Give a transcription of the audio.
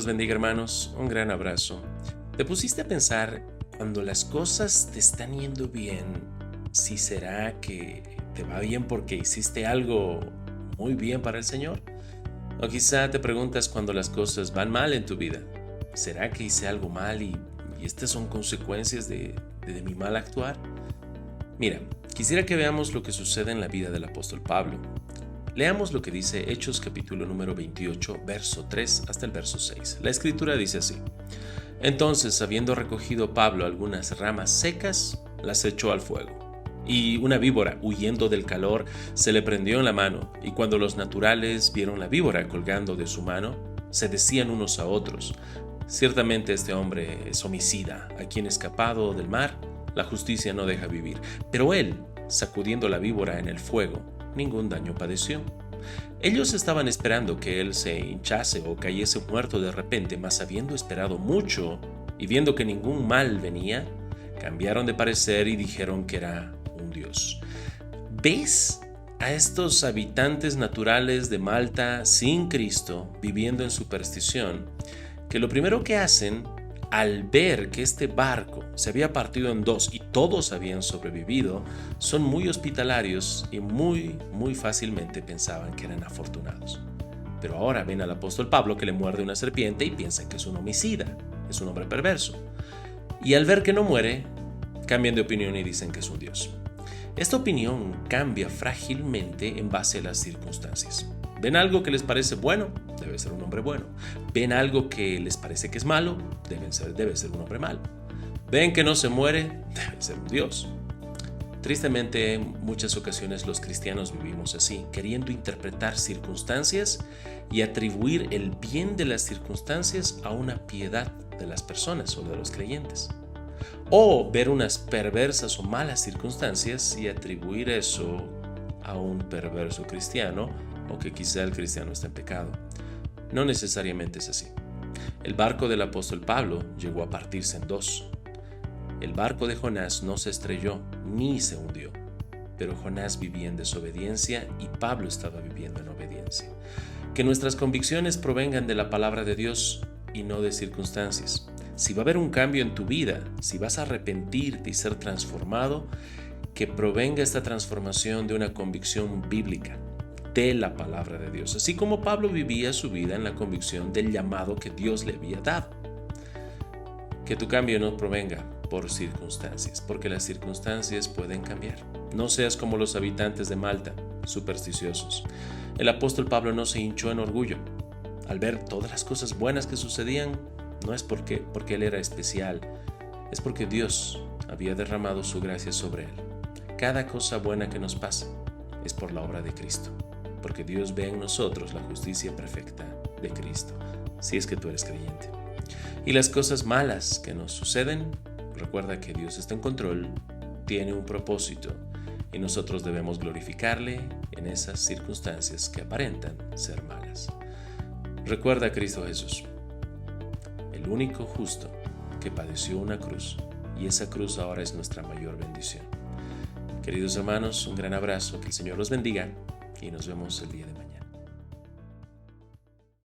Dios bendiga, hermanos, un gran abrazo. ¿Te pusiste a pensar cuando las cosas te están yendo bien, si será que te va bien porque hiciste algo muy bien para el Señor? O quizá te preguntas cuando las cosas van mal en tu vida, ¿será que hice algo mal y estas son consecuencias de mi mal actuar? Mira, quisiera que veamos lo que sucede en la vida del apóstol Pablo. Leamos lo que dice Hechos capítulo número 28, verso 3 hasta el verso 6. La escritura dice así: Entonces, habiendo recogido Pablo algunas ramas secas, las echó al fuego. Y una víbora, huyendo del calor, se le prendió en la mano, y cuando los naturales vieron la víbora colgando de su mano, se decían unos a otros: Ciertamente este hombre es homicida, a quien escapado del mar, la justicia no deja vivir. Pero él, sacudiendo la víbora en el fuego, ningún daño padeció. Ellos estaban esperando que él se hinchase o cayese muerto de repente, mas habiendo esperado mucho y viendo que ningún mal venía, cambiaron de parecer y dijeron que era un dios. ¿Ves a estos habitantes naturales de Malta sin Cristo viviendo en superstición? Que lo primero que hacen al ver que este barco se había partido en dos y todos habían sobrevivido, son muy hospitalarios y muy fácilmente pensaban que eran afortunados. Pero ahora ven al apóstol Pablo que le muerde una serpiente y piensan que es un homicida, es un hombre perverso. Y al ver que no muere, cambian de opinión y dicen que es un dios. Esta opinión cambia frágilmente en base a las circunstancias. ¿Ven algo que les parece bueno? Debe ser un hombre bueno. ¿Ven algo que les parece que es malo? Debe ser un hombre malo. ¿Ven que no se muere? Debe ser un dios. Tristemente, en muchas ocasiones los cristianos vivimos así, queriendo interpretar circunstancias y atribuir el bien de las circunstancias a una piedad de las personas o de los creyentes. O ver unas perversas o malas circunstancias y atribuir eso a un perverso cristiano, o que quizá el cristiano está en pecado. No necesariamente es así. El barco del apóstol Pablo llegó a partirse en dos. El barco de Jonás no se estrelló ni se hundió, pero Jonás vivía en desobediencia y Pablo estaba viviendo en obediencia. Que nuestras convicciones provengan de la palabra de Dios y no de circunstancias. Si va a haber un cambio en tu vida, si vas a arrepentirte y ser transformado, que provenga esta transformación de una convicción bíblica, de la palabra de Dios, así como Pablo vivía su vida en la convicción del llamado que Dios le había dado. Que tu cambio no provenga por circunstancias, porque las circunstancias pueden cambiar. No seas como los habitantes de Malta, supersticiosos. El apóstol Pablo no se hinchó en orgullo. Al ver todas las cosas buenas que sucedían, no es porque él era especial, es porque Dios había derramado su gracia sobre él. Cada cosa buena que nos pasa es por la obra de Cristo, porque Dios ve en nosotros la justicia perfecta de Cristo, si es que tú eres creyente. Y las cosas malas que nos suceden, recuerda que Dios está en control, tiene un propósito, y nosotros debemos glorificarle en esas circunstancias que aparentan ser malas. Recuerda a Cristo Jesús, el único justo que padeció una cruz, y esa cruz ahora es nuestra mayor bendición. Queridos hermanos, un gran abrazo, que el Señor los bendiga y nos vemos el día de mañana.